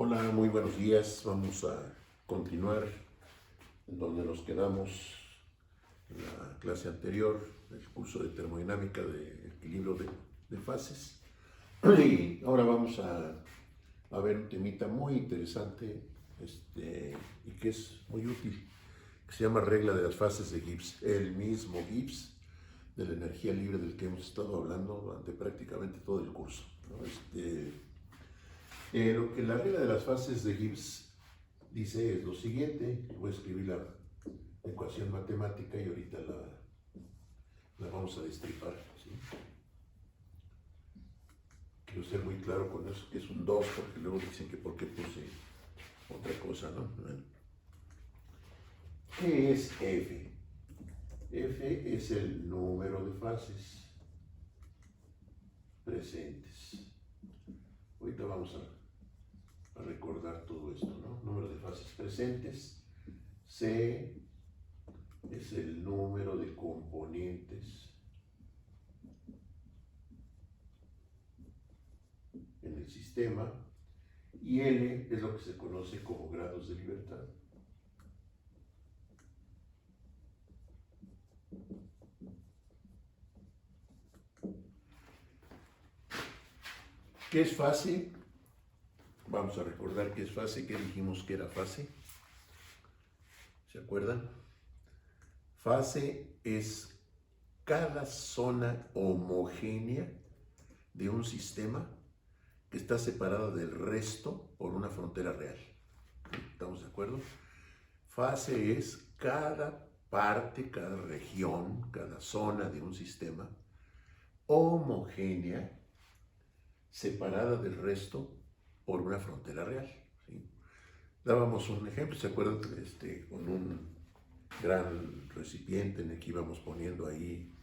Hola, muy buenos días. Vamos a continuar en donde nos quedamos en la clase anterior, el curso de termodinámica de equilibrio de fases. Y ahora vamos a ver un temita muy interesante y que es muy útil, que se llama regla de las fases de Gibbs. El mismo Gibbs de la energía libre del que hemos estado hablando durante prácticamente todo el curso, ¿no? Lo que la regla de las fases de Gibbs dice es lo siguiente. Voy a escribir la ecuación matemática y ahorita la vamos a destripar, ¿sí? Quiero ser muy claro con eso, que es un 2, porque luego dicen que por qué puse otra cosa, ¿no? Bueno, ¿qué es F? F es el número de fases presentes. Ahorita vamos a recordar todo esto, ¿no? Número de fases presentes. C es el número de componentes en el sistema, y L es lo que se conoce como grados de libertad. ¿Qué es fase? Vamos a recordar qué es fase, qué dijimos que era fase. ¿Se acuerdan? Fase es cada zona homogénea de un sistema que está separada del resto por una frontera real. ¿Estamos de acuerdo? Fase es cada parte, cada región, cada zona de un sistema homogénea, separada del resto por una frontera real, ¿sí? Dábamos un ejemplo, ¿se acuerdan? Con un gran recipiente en el que íbamos poniendo ahí,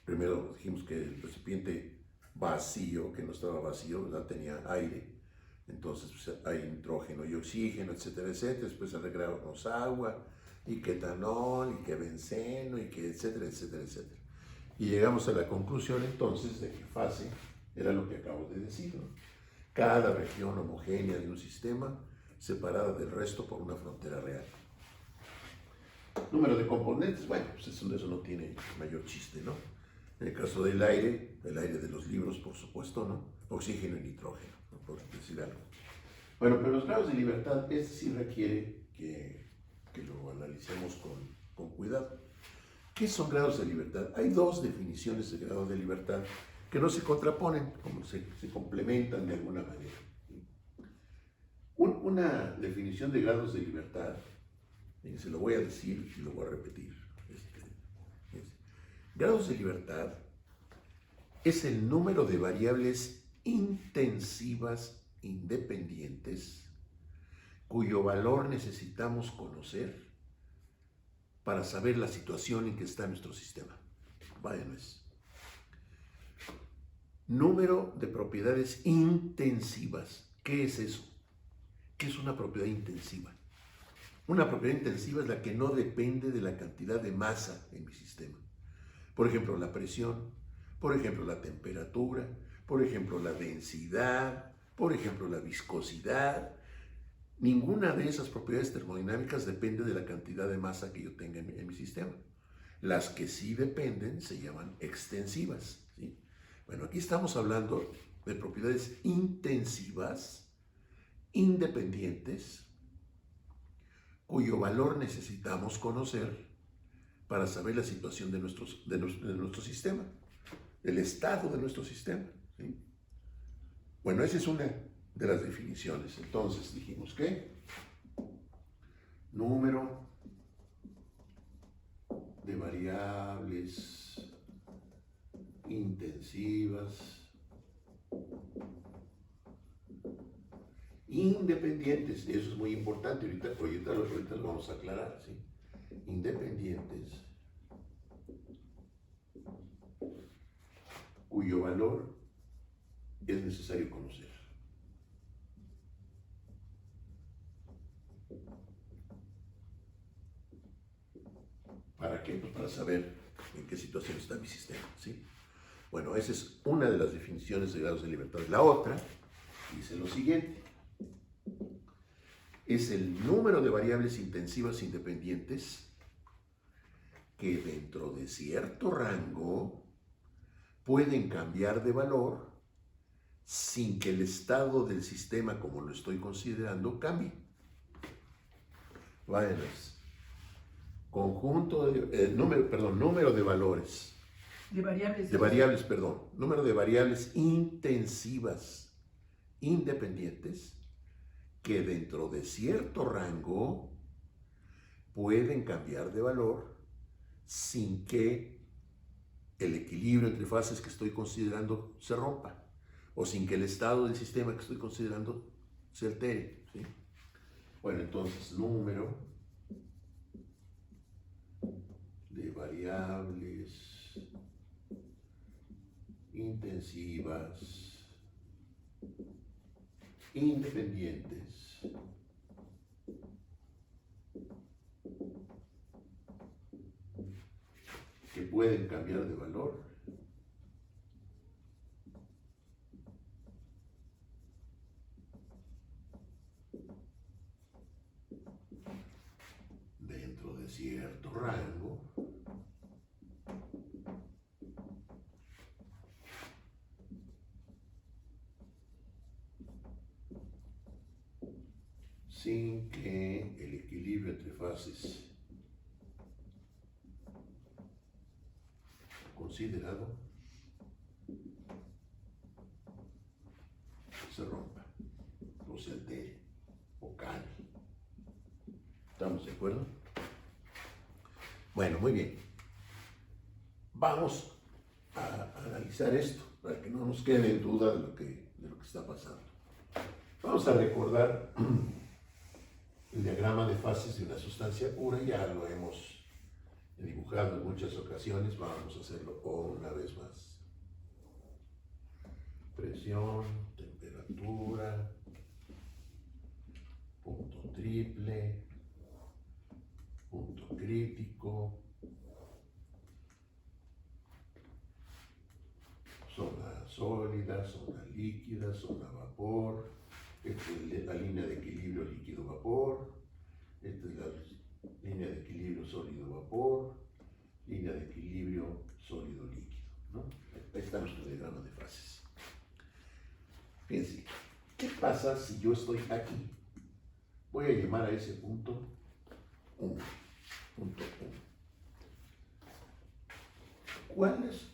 primero dijimos que el recipiente vacío, que no estaba vacío, ¿verdad? Tenía aire, entonces pues, hay nitrógeno y oxígeno, etcétera, etcétera. Después agregábamos agua, y que etanol, y que benceno, y que etcétera, etcétera, etcétera. Y llegamos a la conclusión entonces de que fase era lo que acabo de decir, ¿no? Cada región homogénea de un sistema separada del resto por una frontera real. Número de componentes, bueno, pues eso no tiene mayor chiste, ¿no? En el caso del aire, el aire de los libros, por supuesto, ¿no? Oxígeno y nitrógeno, ¿no? Por decir algo. Bueno, pero los grados de libertad, este sí requiere que lo analicemos con cuidado. ¿Qué son grados de libertad? Hay dos definiciones de grado de libertad que no se contraponen, como se complementan de alguna manera. Una definición de grados de libertad, se lo voy a decir y lo voy a repetir. Grados de libertad es el número de variables intensivas independientes cuyo valor necesitamos conocer para saber la situación en que está nuestro sistema. Vaya, no es. Número de propiedades intensivas. ¿Qué es eso? ¿Qué es una propiedad intensiva? Una propiedad intensiva es la que no depende de la cantidad de masa en mi sistema. Por ejemplo, la presión, por ejemplo, la temperatura, por ejemplo, la densidad, por ejemplo, la viscosidad. Ninguna de esas propiedades termodinámicas depende de la cantidad de masa que yo tenga en mi sistema. Las que sí dependen se llaman extensivas, ¿sí? Bueno, aquí estamos hablando de propiedades intensivas, independientes, cuyo valor necesitamos conocer para saber la situación de nuestro sistema, el estado de nuestro sistema, ¿sí? Bueno, esa es una de las definiciones. Entonces dijimos que número de variables intensivas independientes, eso es muy importante, ahorita lo vamos a aclarar, ¿sí? Independientes, cuyo valor es necesario conocer. ¿Para qué? Pues para saber en qué situación está mi sistema, ¿sí? Bueno, esa es una de las definiciones de grados de libertad. La otra dice lo siguiente. es el número de variables intensivas independientes que dentro de cierto rango pueden cambiar de valor sin que el estado del sistema, como lo estoy considerando, cambie. Vayanos. Conjunto de, número de valores. De variables. De variables, perdón. Número de variables intensivas independientes que dentro de cierto rango pueden cambiar de valor sin que el equilibrio entre fases que estoy considerando se rompa o sin que el estado del sistema que estoy considerando se altere, ¿sí? Bueno, entonces, número de variables intensivas independientes que pueden cambiar de valor dentro de cierto rango sin que el equilibrio entre fases considerado se rompa o se altere o cambie. ¿Estamos de acuerdo? Bueno, muy bien. Vamos a analizar esto para que no nos quede duda de lo que está pasando. Vamos a recordar el diagrama de fases de una sustancia pura. Ya lo hemos dibujado en muchas ocasiones. Vamos a hacerlo una vez más. Presión, temperatura, punto triple, punto crítico, zona sólida, zona líquida, zona vapor. Esta es la línea de equilibrio líquido-vapor. Esta es la línea de equilibrio sólido-vapor. Línea de equilibrio sólido-líquido, ¿no? Ahí está nuestro diagrama de fases. Fíjense, ¿qué pasa si yo estoy aquí? Voy a llamar a ese punto 1. Punto 1. ¿Cuál es?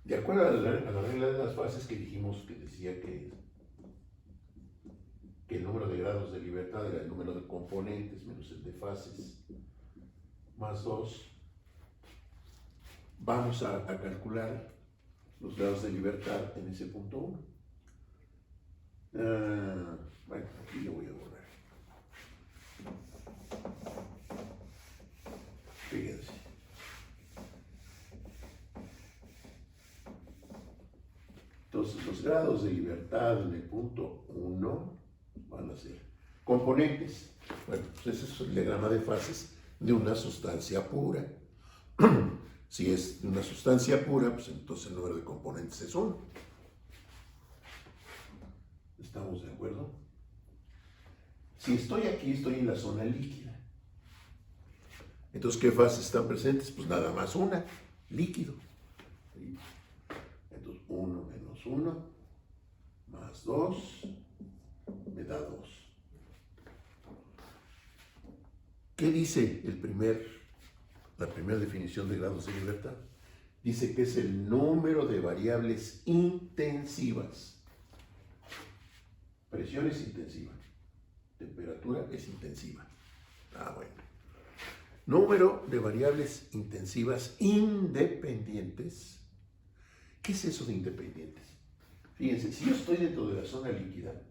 De acuerdo a la regla de las fases que dijimos que decía que el número de grados de libertad era el número de componentes menos el de fases más 2, vamos a calcular los grados de libertad en ese punto 1. Bueno, aquí lo voy a borrar. Fíjense. Entonces, los grados de libertad en el punto 1 van a ser componentes. Bueno, pues ese es el diagrama de fases de una sustancia pura. Si es una sustancia pura, pues entonces el número de componentes es 1. ¿Estamos de acuerdo? Si estoy aquí, estoy en la zona líquida. Entonces, ¿qué fases están presentes? Pues nada más una, líquido. ¿Sí? Entonces, 1 menos 1 más 2 me da 2. ¿Qué dice la primera definición de grados de libertad? Dice que es el número de variables intensivas. Presión es intensiva. Temperatura es intensiva. Bueno. Número de variables intensivas independientes. ¿Qué es eso de independientes? Fíjense, si yo estoy dentro de la zona líquida,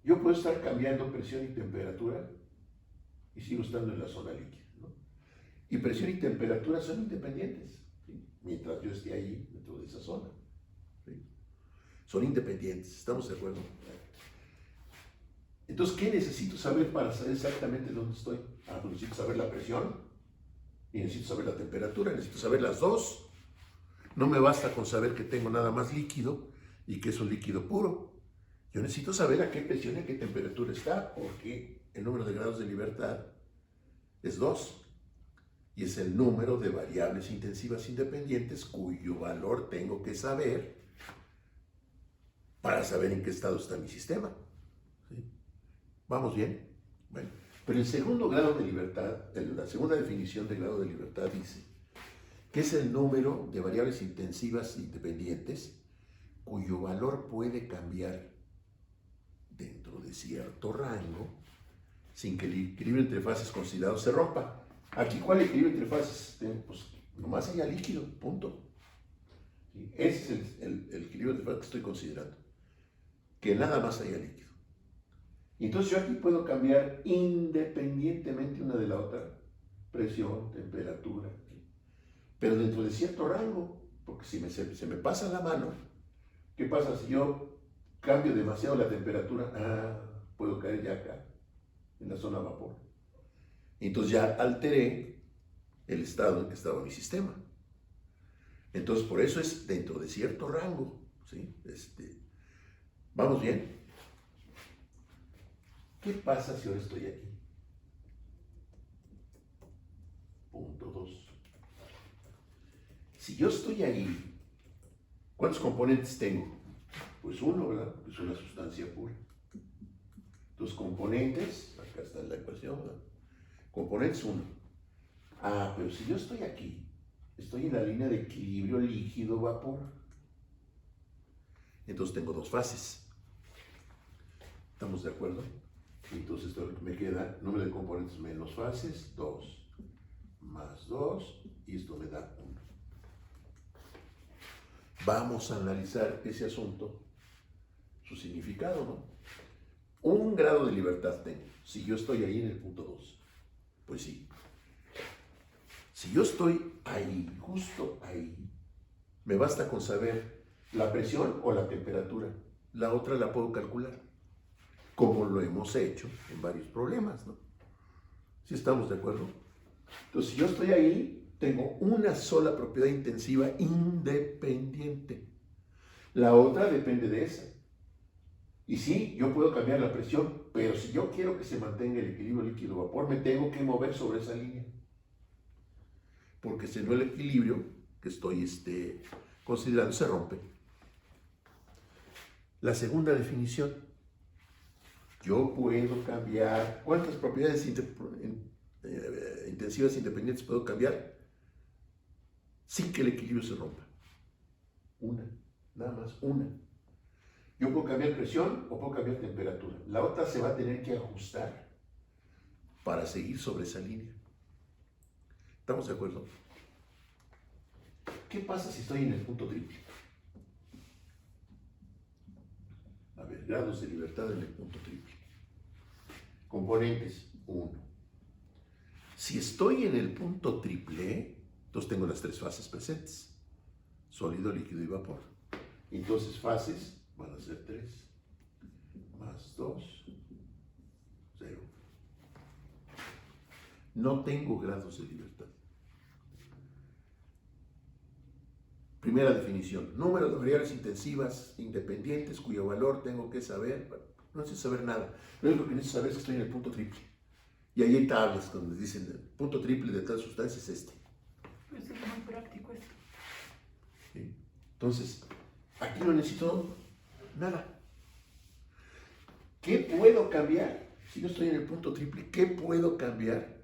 yo puedo estar cambiando presión y temperatura y sigo estando en la zona líquida, ¿no? Y presión y temperatura son independientes, ¿sí? Mientras yo esté ahí dentro de esa zona, ¿sí? Son independientes, ¿estamos de acuerdo? Entonces, ¿qué necesito saber para saber exactamente dónde estoy? Pues necesito saber la presión y necesito saber la temperatura, necesito saber las dos. No me basta con saber que tengo nada más líquido y que es un líquido puro. Yo necesito saber a qué presión y a qué temperatura está, porque el número de grados de libertad es 2 y es el número de variables intensivas independientes cuyo valor tengo que saber para saber en qué estado está mi sistema. ¿Sí? ¿Vamos bien? Bueno, pero el segundo grado de libertad, la segunda definición de grado de libertad dice que es el número de variables intensivas independientes cuyo valor puede cambiar dentro de cierto rango sin que el equilibrio entre fases considerado se rompa. Aquí, ¿cuál equilibrio entre fases? Pues nomás haya líquido, punto. ¿Sí? Ese es el equilibrio entre fases que estoy considerando. Que nada más haya líquido. Y entonces yo aquí puedo cambiar independientemente una de la otra, presión, temperatura, ¿sí? Pero dentro de cierto rango, porque si se me pasa la mano, ¿qué pasa si yo cambio demasiado la temperatura? Puedo caer ya acá, en la zona vapor. Entonces ya alteré el estado en que estaba mi sistema. Entonces por eso es dentro de cierto rango, ¿sí? ¿Vamos bien? ¿Qué pasa si ahora estoy aquí? Punto 2. Si yo estoy ahí, ¿cuántos componentes tengo? Pues uno, ¿verdad? Es una sustancia pura. Los componentes, acá está en la ecuación, ¿verdad? Componentes 1. Pero si yo estoy aquí, estoy en la línea de equilibrio líquido-vapor. Entonces tengo dos fases. ¿Estamos de acuerdo? Entonces esto me queda número de componentes menos fases, 2 más 2, y esto me da 1. Vamos a analizar ese asunto, su significado, ¿no? Un grado de libertad tengo, si yo estoy ahí en el punto 2. Pues sí. Si yo estoy ahí, justo ahí, me basta con saber la presión o la temperatura. La otra la puedo calcular, como lo hemos hecho en varios problemas, ¿no? ¿Sí estamos de acuerdo? Entonces, si yo estoy ahí, tengo una sola propiedad intensiva independiente. La otra depende de esa. Y sí, yo puedo cambiar la presión, pero si yo quiero que se mantenga el equilibrio líquido-vapor, me tengo que mover sobre esa línea. Porque si no, el equilibrio que estoy considerando se rompe. La segunda definición, yo puedo cambiar, ¿cuántas propiedades intensivas independientes puedo cambiar sin que el equilibrio se rompa? Una, nada más una. Yo puedo cambiar presión o puedo cambiar temperatura. La otra se va a tener que ajustar para seguir sobre esa línea. ¿Estamos de acuerdo? ¿Qué pasa si estoy en el punto triple? A ver, grados de libertad en el punto triple. Componentes, 1. Si estoy en el punto triple, entonces tengo las tres fases presentes. Sólido, líquido y vapor. Entonces fases van a ser 3 más 2, 0. No tengo grados de libertad. Primera definición, número de variables intensivas independientes cuyo valor tengo que saber. Bueno, no necesito saber nada. Lo único que necesito saber es que estoy en el punto triple. Y ahí hay tablas donde dicen el punto triple de tal sustancia es este. Pues es muy práctico esto. ¿Sí? Entonces, aquí no necesito nada. ¿Qué puedo cambiar? Si yo estoy en el punto triple, ¿qué puedo cambiar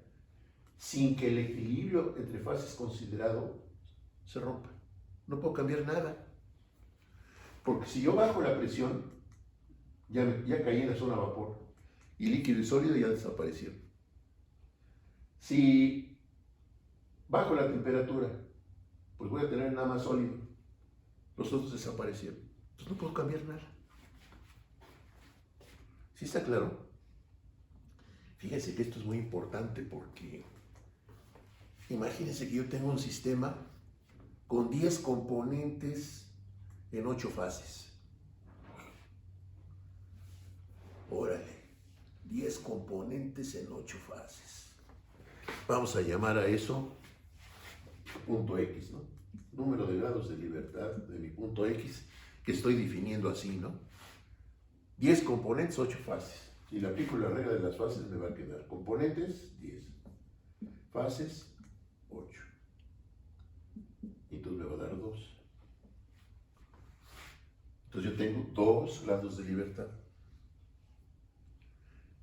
sin que el equilibrio entre fases considerado se rompa? No puedo cambiar nada. Porque si yo bajo la presión, ya caí en la zona vapor. Y líquido y sólido ya desaparecieron. Si bajo la temperatura, pues voy a tener nada más sólido. Los otros desaparecieron. Entonces no puedo cambiar nada. ¿Sí está claro? Fíjense que esto es muy importante porque imagínense que yo tengo un sistema con 10 componentes en 8 fases. Órale, 10 componentes en 8 fases. Vamos a llamar a eso punto X, ¿no? Número de grados de libertad de mi punto X, que estoy definiendo así, ¿no? 10 componentes, 8 fases. Si le aplico la regla de las fases, me va a quedar componentes, 10. Fases, 8. Y entonces me va a dar 2. Entonces yo tengo 2 grados de libertad.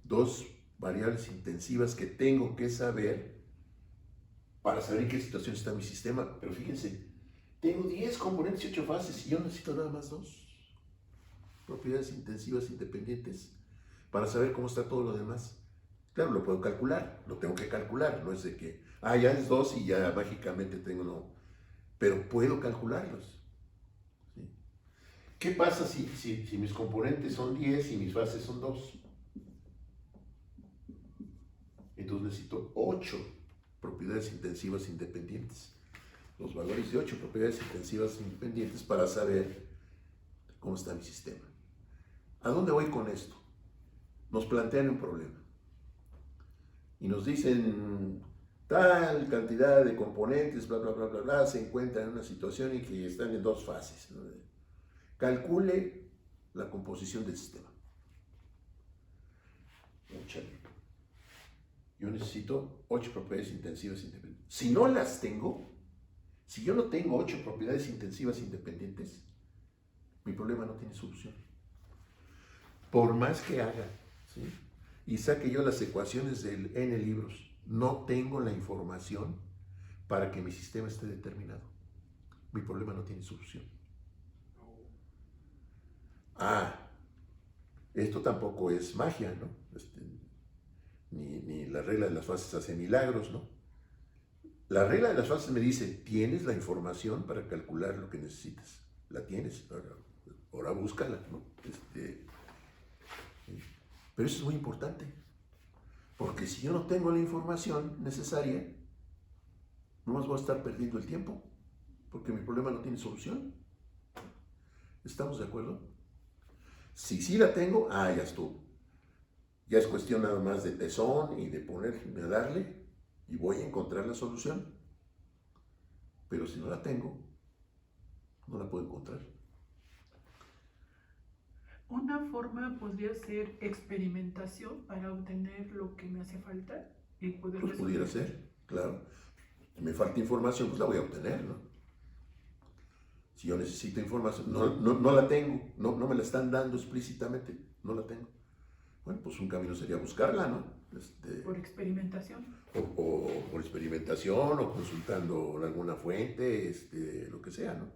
2 variables intensivas que tengo que saber para saber en qué situación está mi sistema. Pero fíjense, tengo 10 componentes y 8 fases y yo necesito nada más 2 propiedades intensivas independientes para saber cómo está todo lo demás. Claro, lo puedo calcular, lo tengo que calcular, no es de que, ya es 2 y ya mágicamente tengo, no. Pero puedo calcularlos. ¿Sí? ¿Qué pasa si mis componentes son 10 y mis fases son 2? Entonces necesito 8 propiedades intensivas independientes. Los valores de 8 propiedades intensivas independientes para saber cómo está mi sistema. ¿A dónde voy con esto? Nos plantean un problema y nos dicen tal cantidad de componentes, bla, bla, bla, bla, bla, se encuentran en una situación en que están en 2 fases. Calcule la composición del sistema. Yo necesito 8 propiedades intensivas independientes. Si no las tengo, si yo no tengo 8 propiedades intensivas independientes, mi problema no tiene solución. Por más que haga, ¿sí? Y saque yo las ecuaciones del N libros, no tengo la información para que mi sistema esté determinado. Mi problema no tiene solución. Esto tampoco es magia, ¿no? Ni la regla de las fases hace milagros, ¿no? La regla de las fases me dice, tienes la información para calcular lo que necesitas. La tienes, ahora búscala, ¿no? Pero eso es muy importante, porque si yo no tengo la información necesaria, no más voy a estar perdiendo el tiempo, porque mi problema no tiene solución. ¿Estamos de acuerdo? Si sí la tengo, ya estuvo. Ya es cuestión nada más de tesón y de ponerme a darle y voy a encontrar la solución. Pero si no la tengo, no la puedo encontrar. Una forma podría ser experimentación para obtener lo que me hace falta y poder Pues pudiera ser, claro. Si me falta información, pues la voy a obtener, ¿no? Si yo necesito información, no la tengo, no me la están dando explícitamente, no la tengo. Bueno, pues un camino sería buscarla, ¿no? Por experimentación. O por experimentación, o consultando alguna fuente, lo que sea, ¿no?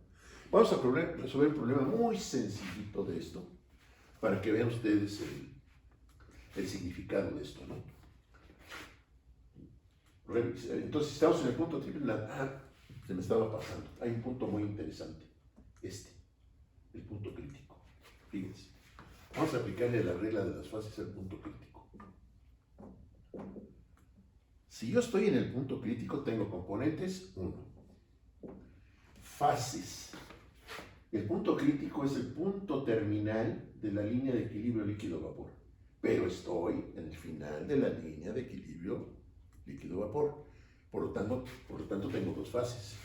Vamos a resolver un problema muy sencillito de esto, para que vean ustedes el significado de esto, ¿no? Entonces, estamos en el punto triple. Se me estaba pasando. Hay un punto muy interesante. El punto crítico. Fíjense. Vamos a aplicarle la regla de las fases al punto crítico. Si yo estoy en el punto crítico, tengo componentes 1. Fases. El punto crítico es el punto terminal de la línea de equilibrio líquido-vapor. Pero estoy en el final de la línea de equilibrio líquido-vapor. Por lo tanto, tengo 2 fases.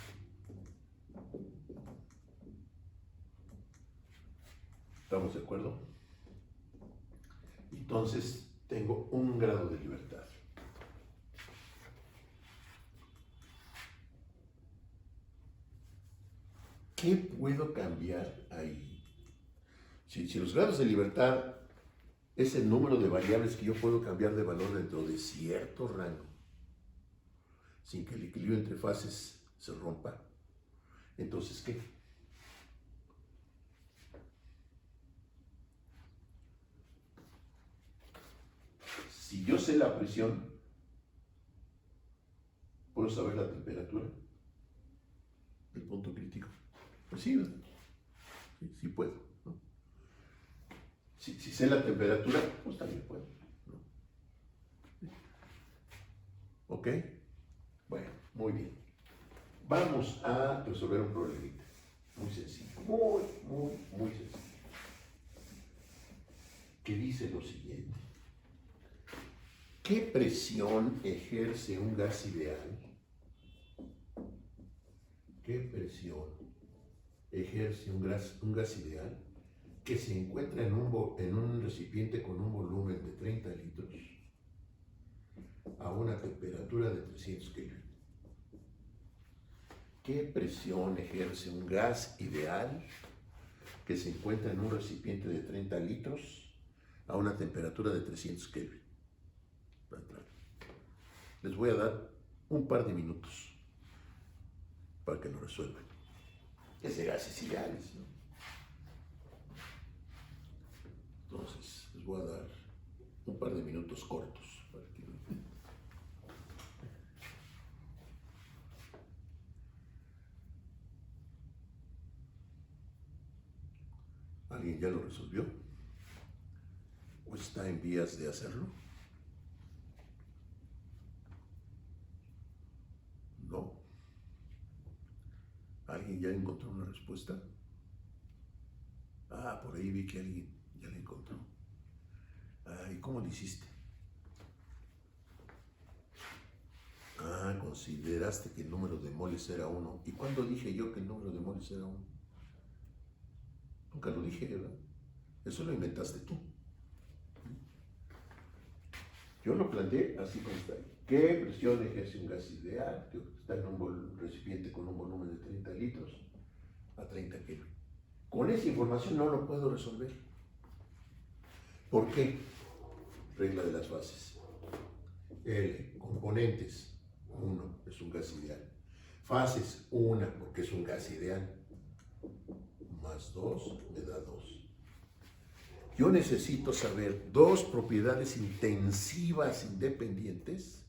¿Estamos de acuerdo? Entonces, tengo 1 grado de libertad. ¿Qué puedo cambiar ahí? Si los grados de libertad es el número de variables que yo puedo cambiar de valor dentro de cierto rango, sin que el equilibrio entre fases se rompa, entonces, ¿qué? Si yo sé la presión, ¿puedo saber la temperatura del punto crítico? Pues sí, ¿verdad? Sí puedo, ¿no? Si sé la temperatura, pues también puedo, ¿no? ¿Ok? Bueno, muy bien. Vamos a resolver un problemita. Muy sencillo. Muy sencillo. Que dice lo siguiente. ¿Qué presión ejerce un gas ideal? ¿Qué presión ejerce un gas ideal que se encuentra en un recipiente con un volumen de 30 litros a una temperatura de 300 Kelvin. ¿Qué presión ejerce un gas ideal que se encuentra en un recipiente de 30 litros a una temperatura de 300 Kelvin? Les voy a dar un par de minutos para que lo resuelvan. Es de gases ideales, ¿no? Entonces, les voy a dar un par de minutos cortos para que lo entiendan. ¿Alguien ya lo resolvió? ¿O está en vías de hacerlo? No. ¿Alguien ya encontró una respuesta? Ah, por ahí vi que alguien ya la encontró. Ah, ¿y cómo lo hiciste? Ah, consideraste que el número de moles era 1. ¿Y cuándo dije yo que el número de moles era 1? Nunca lo dije, ¿verdad? Eso lo inventaste tú. Yo lo planteé así como está ahí. ¿Qué presión ejerce un gas ideal que está en un recipiente con un volumen de 30 litros a 30 Kelvin? Con esa información no lo puedo resolver. ¿Por qué? Regla de las fases. L, componentes, 1, es un gas ideal. Fases, 1, porque es un gas ideal. Más 2 me da 2. Yo necesito saber dos propiedades intensivas independientes,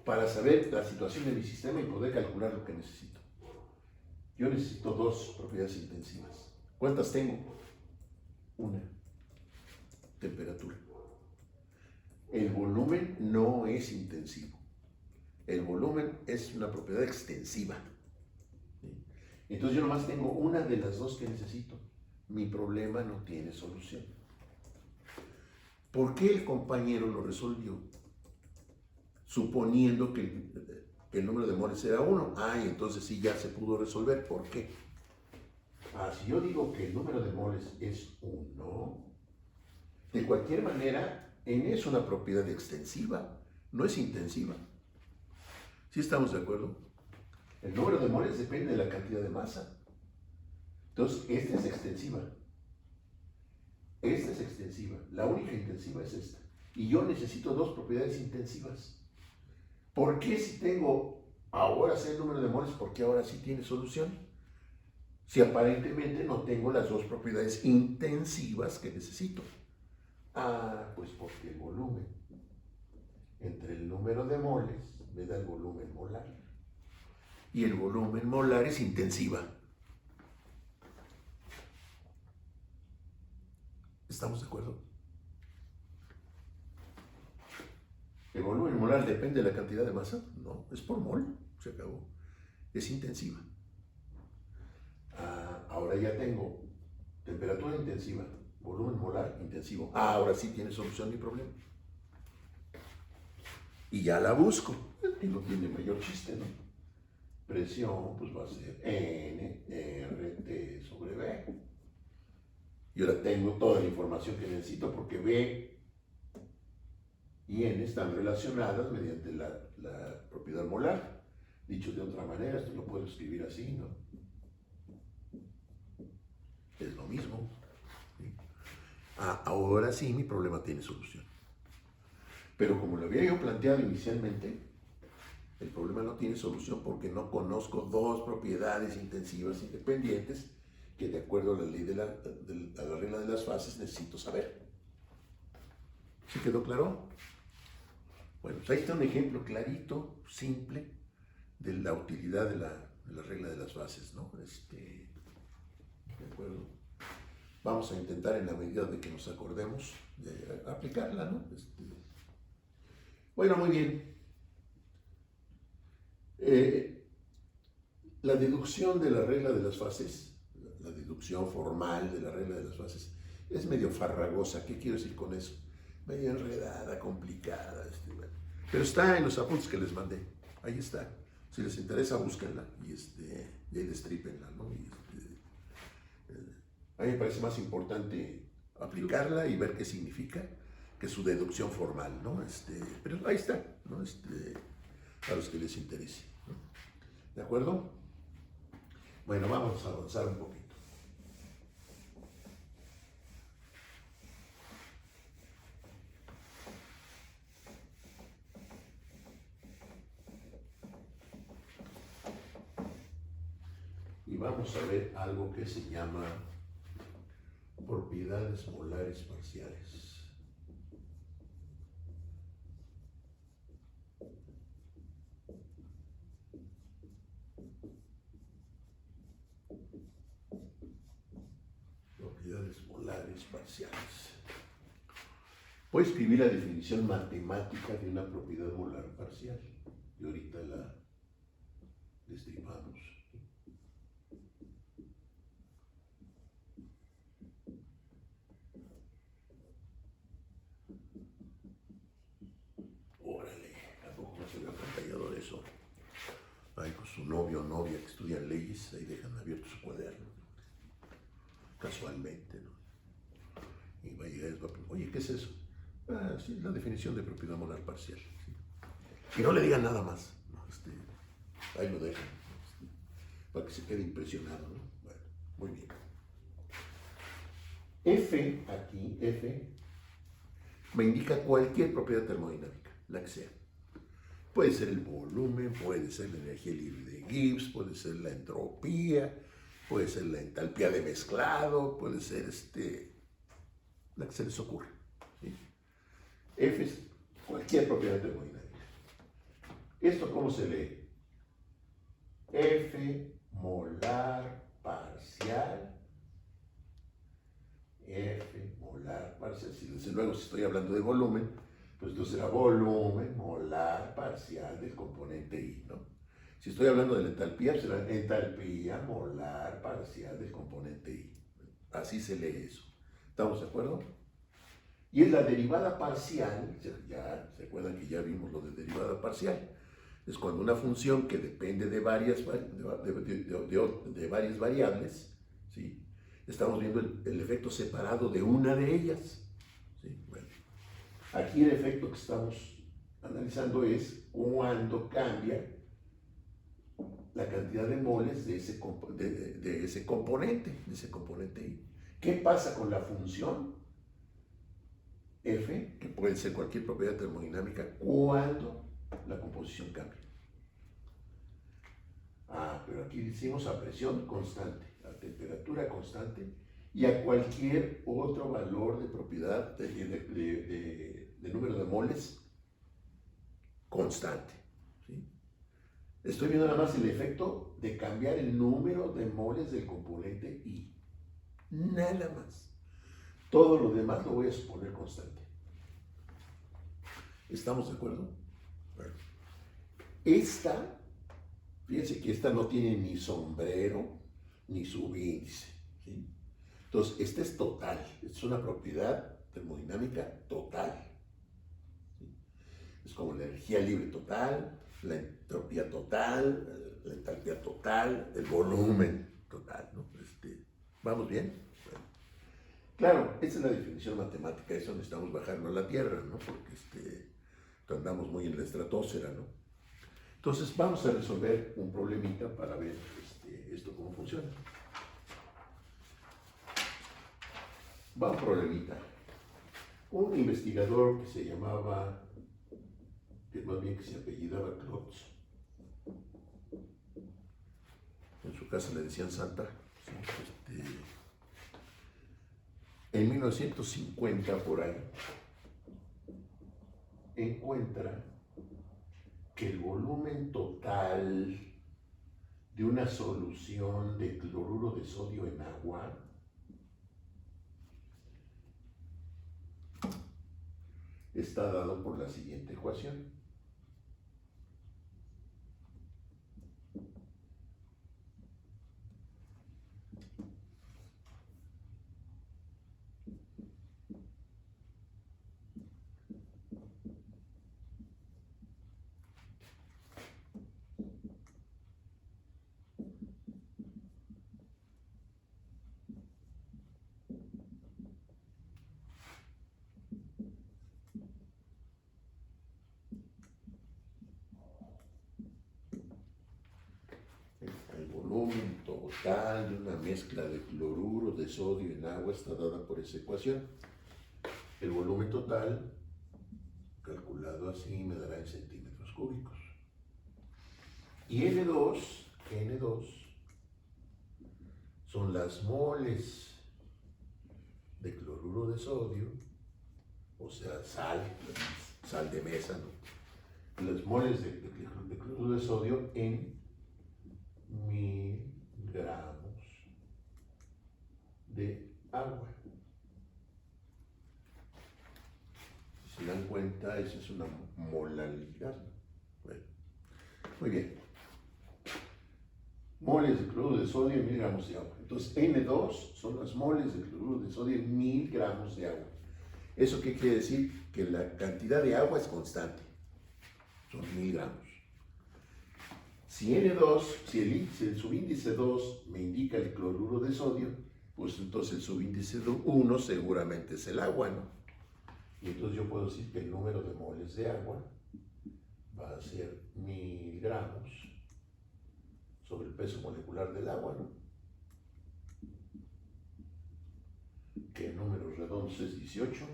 para saber la situación de mi sistema y poder calcular lo que necesito. Yo necesito dos propiedades intensivas. ¿Cuántas tengo? Una. Temperatura. El volumen no es intensivo. El volumen es una propiedad extensiva. Entonces yo nomás tengo una de las dos que necesito. Mi problema no tiene solución. ¿Por qué el compañero lo resolvió? Suponiendo que el número de moles era 1. Ah, y entonces sí ya se pudo resolver. ¿Por qué? Ah, si yo digo que el número de moles es 1, de cualquier manera, N es una propiedad extensiva, no es intensiva. ¿Sí estamos de acuerdo? El número de moles depende de la cantidad de masa. Entonces, esta es extensiva. Esta es extensiva. La única intensiva es esta. Y yo necesito dos propiedades intensivas. ¿Por qué si tengo ahora sé el número de moles? Porque ahora sí tiene solución. Si aparentemente no tengo las dos propiedades intensivas que necesito. Ah, pues porque el volumen entre el número de moles me da el volumen molar. Y el volumen molar es intensiva. ¿Estamos de acuerdo? ¿El volumen molar depende de la cantidad de masa? No, es por mol, se acabó. Es intensiva. Ahora ya tengo temperatura intensiva, volumen molar intensivo. Ahora sí tiene solución mi problema. Y ya la busco. Y no tiene mayor chiste, ¿no? Presión, pues va a ser N, R, T sobre B. Y ahora tengo toda la información que necesito porque B y N están relacionadas mediante la propiedad molar. Dicho de otra manera, esto lo puedo escribir así, ¿no? Es lo mismo. ¿Sí? Ahora sí mi problema tiene solución. Pero como lo había yo planteado inicialmente, el problema no tiene solución porque no conozco dos propiedades intensivas independientes que de acuerdo a la ley a la regla de las fases necesito saber. ¿Sí quedó claro? Bueno, pues ahí está un ejemplo clarito, simple, de la utilidad de la regla de las fases, ¿no? ¿De acuerdo? Vamos a intentar en la medida de que nos acordemos de aplicarla, ¿no? Bueno, muy bien. La deducción de la regla de las fases, la deducción formal de la regla de las fases, es medio farragosa. ¿Qué quiero decir con eso? Medio enredada, complicada. Bueno. Pero está en los apuntes que les mandé. Ahí está. Si les interesa, búsquenla y ahí destrípenla, ¿no? A mí me parece más importante aplicarla y ver qué significa que su deducción formal, ¿no? Pero ahí está, ¿no? A los que les interese, ¿no? ¿De acuerdo? Bueno, vamos a avanzar un poquito. Y vamos a ver algo que se llama propiedades molares parciales. Propiedades molares parciales. Voy a escribir la definición matemática de una propiedad molar parcial. Y ahorita la destripamos. Órale, ¿a poco no se le ha pantallado de eso? Ahí con su novio o novia que estudian leyes, ahí dejan abierto su cuaderno. Casualmente, ¿no? Y va a llegar y va a preguntar, oye, ¿qué es eso? Ah, sí, la definición de propiedad molar parcial. ¿Sí? Y no le digan nada más, ¿no? Ahí lo dejan, ¿no? Para que se quede impresionado, ¿no? Bueno, muy bien. F, aquí, F, me indica cualquier propiedad termodinámica, la que sea. Puede ser el volumen, puede ser la energía libre de Gibbs, puede ser la entropía, puede ser la entalpía de mezclado, puede ser la que se les ocurra. ¿Sí? F es cualquier propiedad termodinámica. ¿Esto cómo se lee? F molar parcial. F molar parcial. Si desde luego si estoy hablando de volumen, pues entonces será volumen molar parcial del componente I, ¿no? Si estoy hablando de la entalpía, pues será entalpía molar parcial del componente I. Así se lee eso. ¿Estamos de acuerdo? Y en la derivada parcial, ya se acuerdan que ya vimos lo de derivada parcial, es cuando una función que depende de varias variables, ¿sí? Estamos viendo el efecto separado de una de ellas. ¿Sí? Bueno, aquí el efecto que estamos analizando es cuando cambia la cantidad de moles de ese componente I. ¿Qué pasa con la función F, que puede ser cualquier propiedad termodinámica, cuando la composición cambia? Ah, pero aquí decimos a presión constante, a temperatura constante y a cualquier otro valor de propiedad de número de moles constante. ¿Sí? Estoy viendo nada más el efecto de cambiar el número de moles del componente I. Nada más. Todo lo demás lo voy a suponer constante. ¿Estamos de acuerdo? Bueno. Fíjense que esta no tiene ni sombrero ni subíndice. ¿Sí? Entonces, esta es total. Es una propiedad termodinámica total. ¿Sí? Es como la energía libre total, la entropía total, la entalpía total, el volumen total, ¿no? ¿Vamos bien? Bueno. Claro, esa es la definición matemática, eso necesitamos bajarlo a la Tierra, ¿no? Porque andamos muy en la estratosfera, ¿no? Entonces vamos a resolver un problemita para ver esto cómo funciona. Va un problemita. Un investigador que se llamaba, que más bien que se apellidaba Klotz, en su casa le decían Santa, ¿sí? En 1950 por ahí, encuentra que el volumen total de una solución de cloruro de sodio en agua está dado por la siguiente ecuación. total de una mezcla de cloruro de sodio en agua está dada por esa ecuación. El volumen total, calculado así, me dará en centímetros cúbicos. Y N2 son las moles de cloruro de sodio, o sea, sal de mesa, ¿no? Las moles de cloruro de sodio en 1000 gramos de agua. Si se dan cuenta, esa es una molaridad. Bueno, muy bien. Moles de cloruro de sodio en 1000 gramos de agua. Entonces, N2 son las moles de cloruro de sodio en 1000 gramos de agua. ¿Eso qué quiere decir? Que la cantidad de agua es constante. Son 1000 gramos. Si N2, si el subíndice 2 me indica el cloruro de sodio, pues entonces el subíndice 1 seguramente es el agua, ¿no? Y entonces yo puedo decir que el número de moles de agua va a ser 1000 gramos sobre el peso molecular del agua, ¿no? Que en números redondos es 18.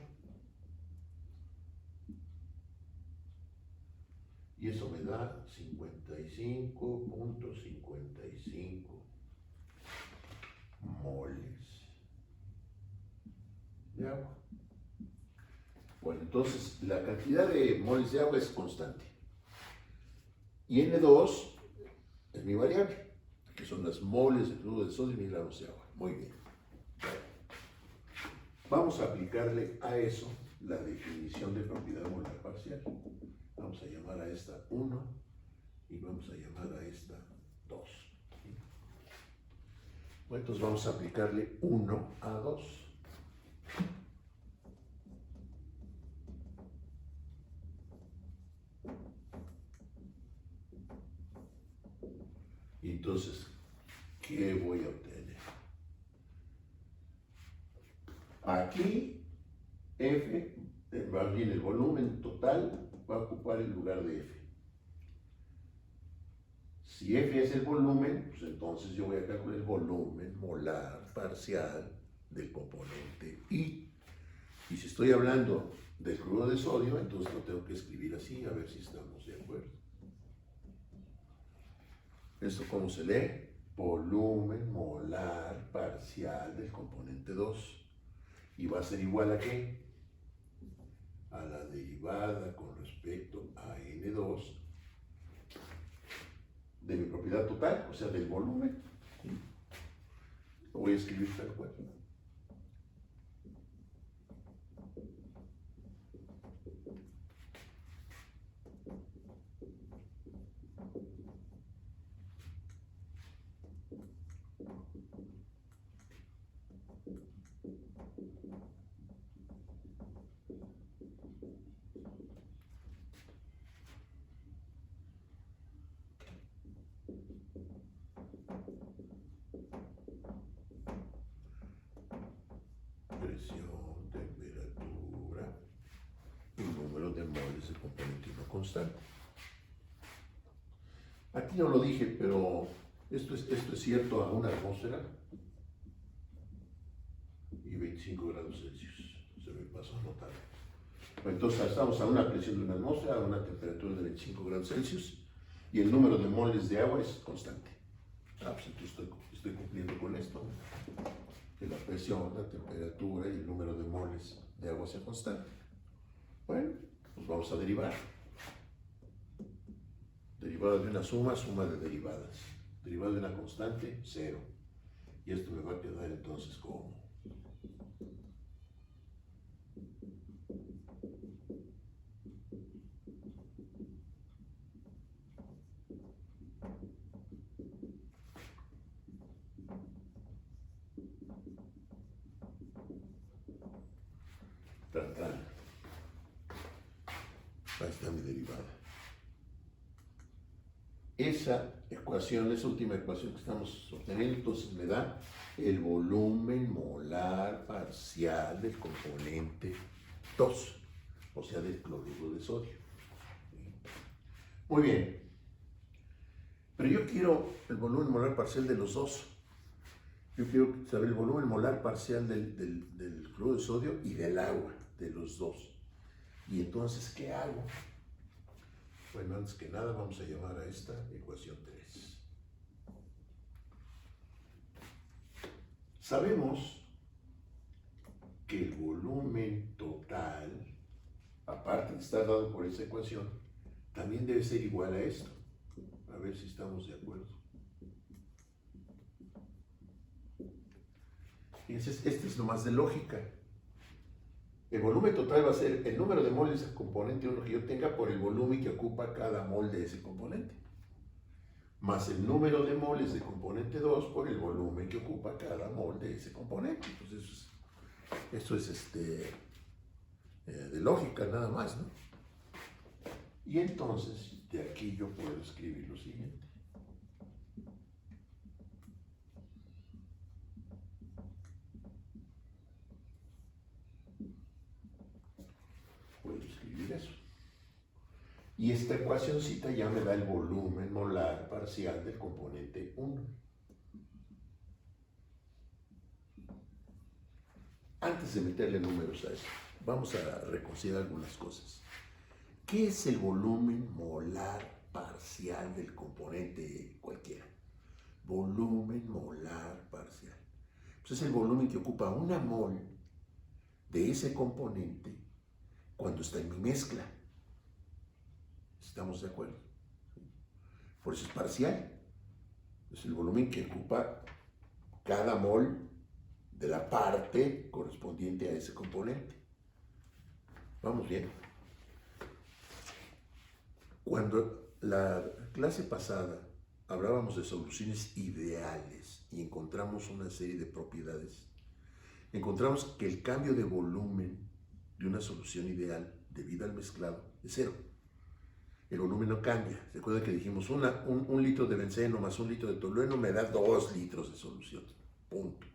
Y eso me da 55.55 moles de agua. Bueno, entonces la cantidad de moles de agua es constante. Y N2 es mi variable, que son las moles de cloruro de sodio y 1000 gramos de agua. Muy bien. Bueno, vamos a aplicarle a eso la definición de propiedad molar parcial. Vamos a llamar a esta 1 y vamos a llamar a esta 2. Bueno, entonces vamos a aplicarle 1 a 2. Y entonces, ¿qué voy a obtener? Aquí, F, más bien el volumen total, va a ocupar el lugar de F. Si F es el volumen, pues entonces yo voy a calcular el volumen molar parcial del componente I. Y si estoy hablando del cloruro de sodio, entonces lo tengo que escribir así, a ver si estamos de acuerdo. ¿Esto cómo se lee? Volumen molar parcial del componente 2. ¿Y va a ser igual a qué? A la derivada con respecto a N2 de mi propiedad total, o sea, del volumen. Lo voy a escribir tal cual. Presión, temperatura y número de moles de componente no constante. Aquí no lo dije, pero esto es cierto a una atmósfera y 25 grados Celsius. Se me pasó a notar. Entonces estamos a una presión de una atmósfera, a una temperatura de 25 grados Celsius y el número de moles de agua es constante. Pues entonces estoy cumpliendo con esto. Que la presión, la temperatura y el número de moles de agua sea constante. Bueno, pues vamos a derivar. Derivada de una suma, suma de derivadas. Derivada de una constante, 0. Y esto me va a quedar entonces como ahí está mi derivada. Esa ecuación, esa última ecuación que estamos obteniendo, entonces me da el volumen molar parcial del componente 2, o sea, del cloruro de sodio. Muy bien. Pero yo quiero el volumen molar parcial de los dos. Yo quiero saber el volumen molar parcial del cloruro de sodio y del agua, de los dos. Y entonces, ¿qué hago? Bueno, antes que nada vamos a llamar a esta ecuación 3. Sabemos que el volumen total, aparte de estar dado por esa ecuación, también debe ser igual a esto. A ver si estamos de acuerdo. Entonces, este es nomás de lógica. El volumen total va a ser el número de moles del componente 1 que yo tenga por el volumen que ocupa cada mol de ese componente, más el número de moles de componente 2 por el volumen que ocupa cada mol de ese componente. Entonces, esto es de lógica nada más, ¿no? Y entonces, de aquí yo puedo escribir lo siguiente. Puedo escribir eso. Y esta ecuacióncita ya me da el volumen molar parcial del componente 1. Antes de meterle números a esto, vamos a reconsiderar algunas cosas. ¿Qué es el volumen molar parcial del componente cualquiera? Volumen molar parcial. Pues es el volumen que ocupa una mol de ese componente cuando está en mi mezcla. ¿Estamos de acuerdo? Por eso es parcial. Es el volumen que ocupa cada mol de la parte correspondiente a ese componente. Vamos bien. Cuando la clase pasada hablábamos de soluciones ideales y encontramos una serie de propiedades, encontramos que el cambio de volumen de una solución ideal debido al mezclado es cero. El volumen no cambia. ¿Recuerda que dijimos un litro de benceno más un litro de tolueno me da 2 litros de solución? Punto.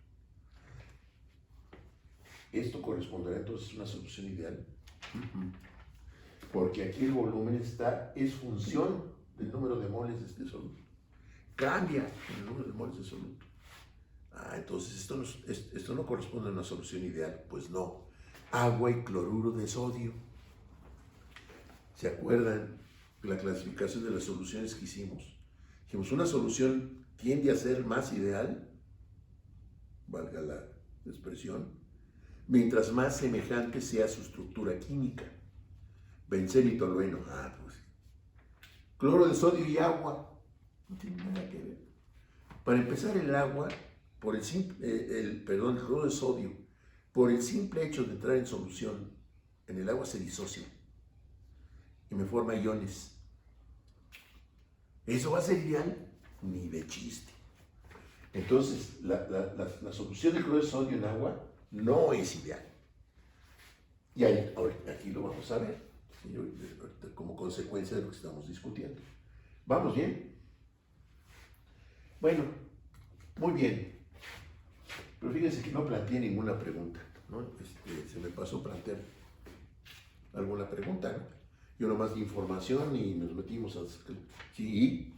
¿Esto corresponderá entonces a una solución ideal? Porque aquí el volumen es función del número de moles de este soluto. Cambia el número de moles de soluto. Entonces esto no corresponde a una solución ideal. Pues no. Agua y cloruro de sodio. ¿Se acuerdan la clasificación de las soluciones que hicimos? Dijimos, una solución tiende a ser más ideal, valga la expresión, mientras más semejante sea su estructura química. Benceno y tolueno, pues. Cloro de sodio y agua, no tiene nada que ver. Para empezar, el agua, el cloro de sodio, por el simple hecho de entrar en solución, en el agua se disocia y me forma iones. ¿Eso va a ser ideal? Ni de chiste. Entonces, la solución de cloro de sodio en agua no es ideal. Y aquí lo vamos a ver, como consecuencia de lo que estamos discutiendo. ¿Vamos bien? Bueno, muy bien. Pero fíjense que no planteé ninguna pregunta, ¿no? Se me pasó plantear alguna pregunta, ¿no? Yo nomás di información y nos metimos a... Sí,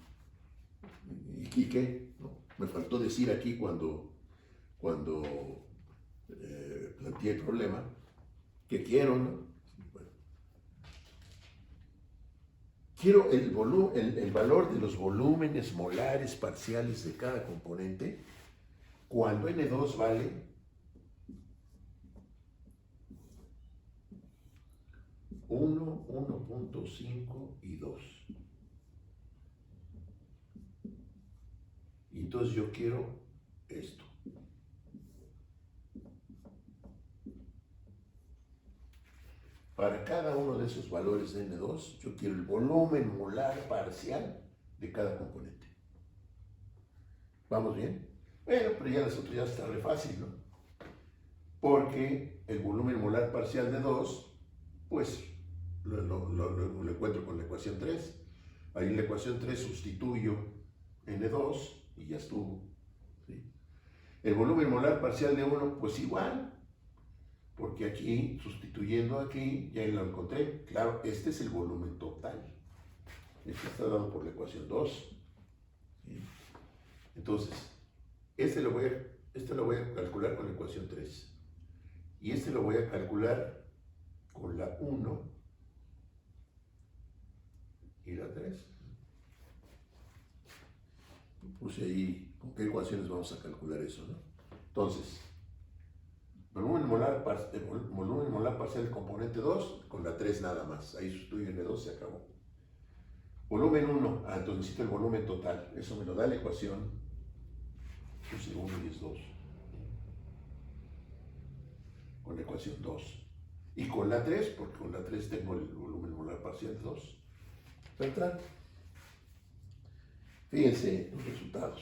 ¿y qué? ¿No? Me faltó decir aquí cuando planteé el problema, que quiero, ¿no? Bueno. Quiero el valor de los volúmenes molares parciales de cada componente cuando N2 vale 1, 1.5 y 2. Y entonces yo quiero esto. Para cada uno de esos valores de N2, yo quiero el volumen molar parcial de cada componente. ¿Vamos bien? Bueno, pero ya las otras ya está re fácil, ¿no? Porque el volumen molar parcial de 2, pues lo encuentro con la ecuación 3. Ahí en la ecuación 3 sustituyo N2 y ya estuvo. ¿Sí? El volumen molar parcial de 1, pues igual. Porque aquí, sustituyendo aquí, ya lo encontré. Claro, este es el volumen total. Este está dado por la ecuación 2. ¿Sí? Entonces, este lo voy a Este lo voy a calcular con la ecuación 3. Y este lo voy a calcular con la 1 y la 3. Puse ahí con qué ecuaciones vamos a calcular eso, ¿no? Entonces, volumen molar parcial del componente 2 con la 3 nada más. Ahí sustituyo N2, se acabó. Volumen 1, entonces necesito el volumen total. Eso me lo da la ecuación. Puse 1 y es 2. Con la ecuación 2. Y con la 3, porque con la 3 tengo el volumen molar parcial de 2. Central. Fíjense los resultados.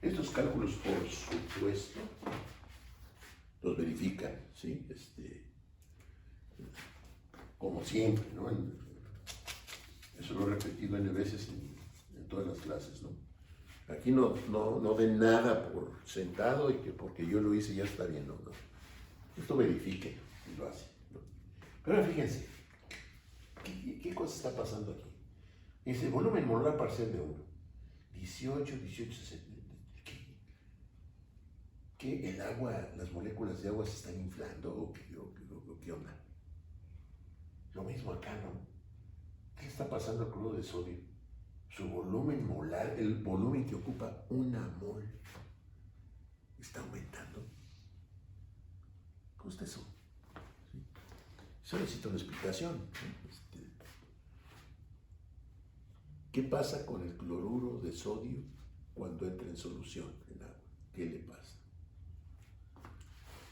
Estos cálculos, por supuesto, los verifican, ¿sí? Como siempre, ¿no? Eso lo he repetido N veces en todas las clases, ¿no? Aquí no den nada por sentado y que porque yo lo hice ya está bien, ¿no? Esto verifique y lo hace, ¿no? Pero ahora fíjense, ¿qué cosa está pasando aquí? Dice volumen molar parcial de 1, 18, 60. ¿Que el agua, las moléculas de agua se están inflando o qué onda? Lo mismo acá, ¿no? ¿Qué está pasando al cloruro de sodio? Su volumen molar, el volumen que ocupa una mol, está aumentando. ¿Cómo está eso? ¿Sí? Eso necesita una explicación, ¿no? ¿Qué pasa con el cloruro de sodio cuando entra en solución en agua? ¿Qué le pasa?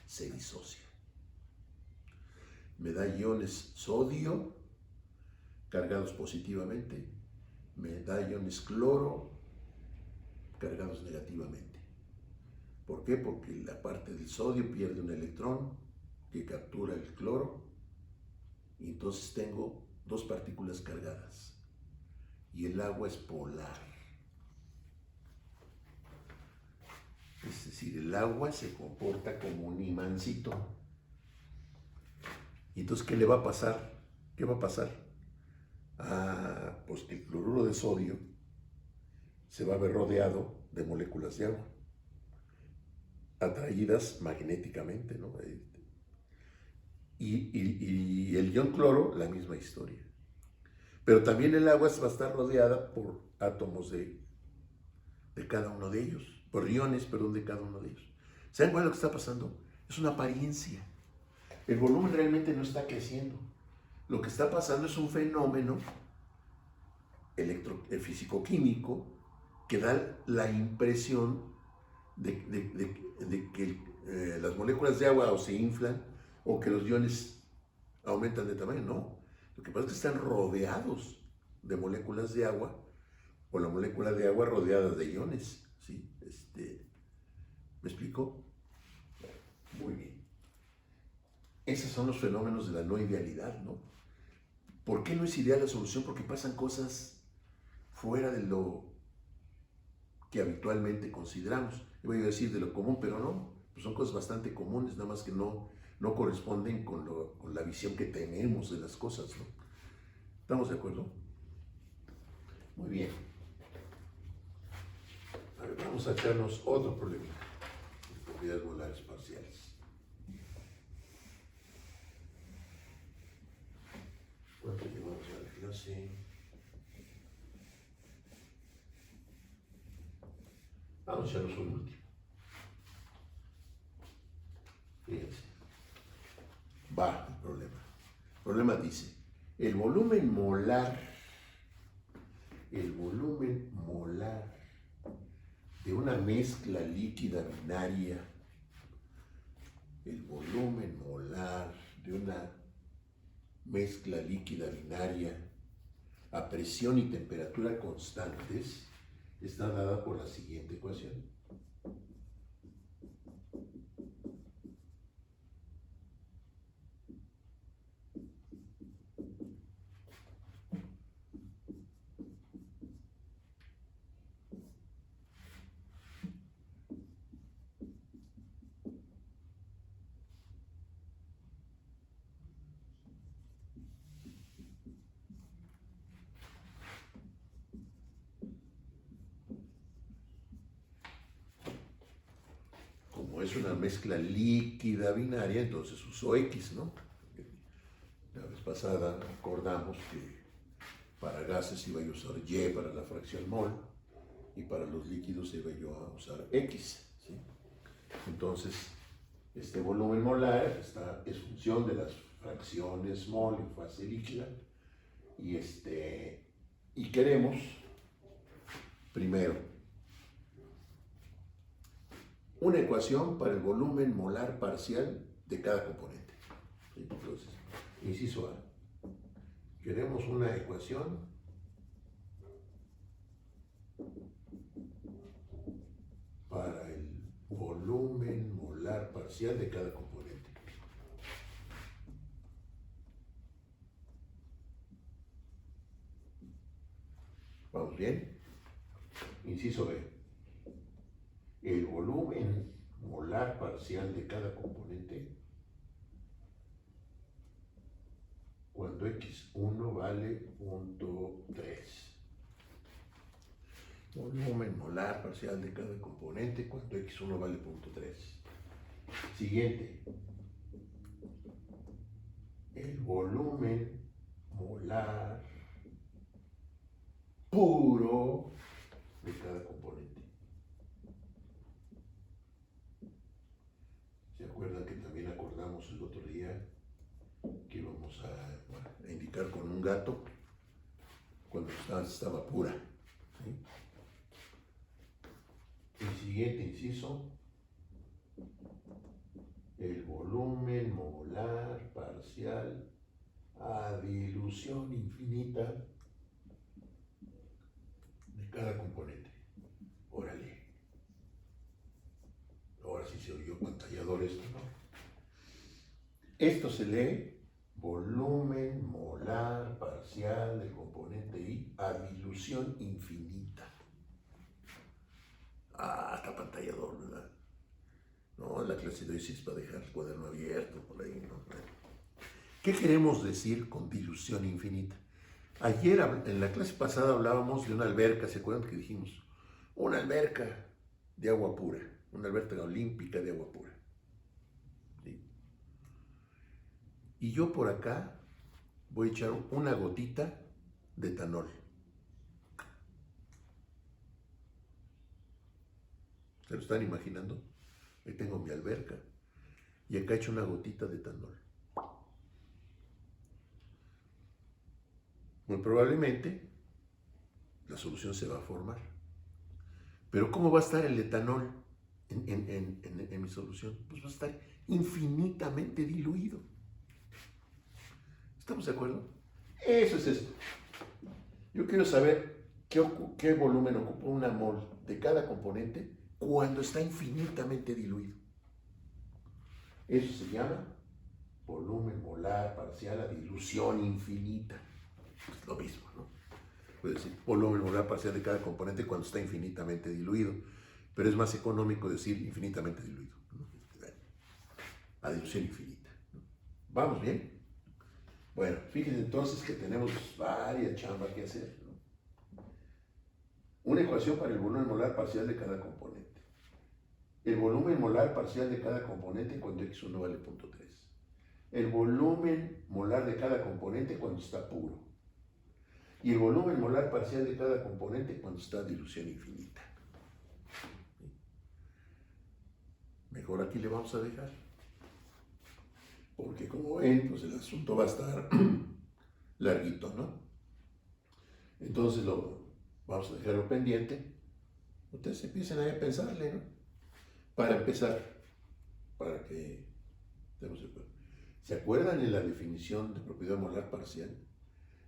Se disocia. Me da iones sodio cargados positivamente, me da iones cloro cargados negativamente. ¿Por qué? Porque la parte del sodio pierde un electrón que captura el cloro y entonces tengo dos partículas cargadas y el agua es polar. Es decir, el agua se comporta como un imancito. Y entonces, ¿qué le va a pasar? ¿Qué va a pasar? Pues que el cloruro de sodio se va a ver rodeado de moléculas de agua, atraídas magnéticamente, ¿no? Y el ion cloro, la misma historia. Pero también el agua va a estar rodeada por átomos de cada uno de ellos, por iones, perdón, de cada uno de ellos. ¿Saben cuál es lo que está pasando? Es una apariencia. El volumen realmente no está creciendo. Lo que está pasando es un fenómeno físico-químico que da la impresión de que las moléculas de agua o se inflan o que los iones aumentan de tamaño. No, lo que pasa es que están rodeados de moléculas de agua o la molécula de agua rodeada de iones, ¿sí? ¿Me explico? Muy bien. Esos son los fenómenos de la no idealidad, ¿no? ¿Por qué no es ideal la solución? Porque pasan cosas fuera de lo que habitualmente consideramos. Yo voy a decir de lo común, pero no, pues son cosas bastante comunes, nada más que no corresponden con la visión que tenemos de las cosas, ¿no? ¿Estamos de acuerdo? Muy bien. A ver, vamos a echarnos otro problema de propiedades molares parciales. ¿Cuánto llevamos a la clase? Vamos a echarnos un último. Fíjense. Va el problema. El problema dice, el volumen molar de una mezcla líquida binaria, el volumen molar de una mezcla líquida binaria a presión y temperatura constantes está dada por la siguiente ecuación. Como es una mezcla líquida binaria, entonces uso X, ¿no? La vez pasada acordamos que para gases iba a usar Y para la fracción mol y para los líquidos iba yo a usar X, ¿sí? Entonces, este volumen molar es función de las fracciones mol en fase líquida y queremos primero una ecuación para el volumen molar parcial de cada componente. ¿Sí? Entonces, inciso A, queremos una ecuación para el volumen molar parcial de cada componente. ¿Vamos bien? Inciso B. El volumen molar parcial de cada componente cuando X1 vale 0.3. Volumen molar parcial de cada componente cuando X1 vale 0.3. Siguiente. El volumen molar puro de cada componente. ¿Se acuerdan que también acordamos el otro día que íbamos a indicar con un gato cuando estaba pura? ¿Sí? El siguiente inciso, el volumen molar parcial a dilución infinita de cada componente. Órale. Ahora sí se oyó pantallador esto, ¿no? Esto se lee volumen molar parcial del componente I a dilución infinita. Está pantallador, ¿verdad? No, la clase de hoy sí es para dejar el cuaderno abierto por ahí, ¿no? ¿Qué queremos decir con dilución infinita? Ayer, en la clase pasada, hablábamos de una alberca, ¿se acuerdan que dijimos? Una alberca de agua pura, una alberca olímpica de agua pura. ¿Sí? Y yo por acá voy a echar una gotita de etanol. ¿Se lo están imaginando? Ahí tengo mi alberca y acá echo una gotita de etanol. Muy probablemente la solución se va a formar. Pero ¿cómo va a estar el etanol en mi solución? Pues va a estar infinitamente diluido. ¿Estamos de acuerdo? Eso es esto. Yo quiero saber qué volumen ocupa una mol de cada componente cuando está infinitamente diluido. Eso se llama volumen molar parcial a dilución infinita. Es lo mismo, ¿no? Puede decir volumen molar parcial de cada componente cuando está infinitamente diluido, pero es más económico decir infinitamente diluido, ¿no? A dilución infinita, ¿no? ¿Vamos bien? Bueno, fíjense entonces que tenemos varias chambas que hacer, ¿no? Una ecuación para el volumen molar parcial de cada componente. El volumen molar parcial de cada componente cuando X1 vale 0.3. El volumen molar de cada componente cuando está puro. Y el volumen molar parcial de cada componente cuando está a dilución infinita. Mejor aquí le vamos a dejar. Porque como ven, pues el asunto va a estar larguito, ¿no? Entonces vamos a dejarlo pendiente Ustedes empiecen ahí a pensarle, ¿no? Para empezar, para que estemos de acuerdo. ¿Se acuerdan en la definición de propiedad molar parcial?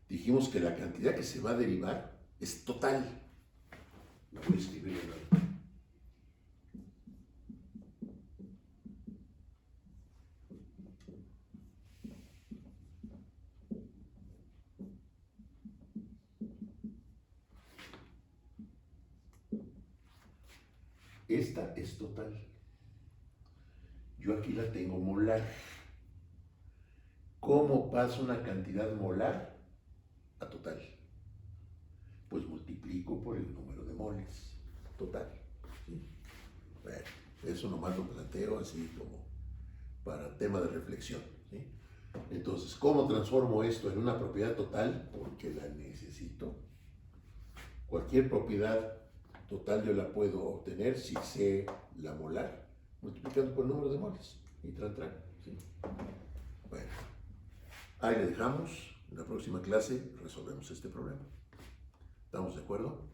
Dijimos que la cantidad que se va a derivar es total. La voy a escribir en la... Esta es total. Yo aquí la tengo molar. ¿Cómo pasa una cantidad molar a total? Pues multiplico por el número de moles. Total. ¿Sí? Bueno, eso nomás lo planteo así como para tema de reflexión. ¿Sí? Entonces, ¿cómo transformo esto en una propiedad total? Porque la necesito. Cualquier propiedad total yo la puedo obtener si sé la molar, multiplicando por el número de moles. Y tran. ¿Sí? Bueno, ahí le dejamos. En la próxima clase resolvemos este problema. ¿Estamos de acuerdo?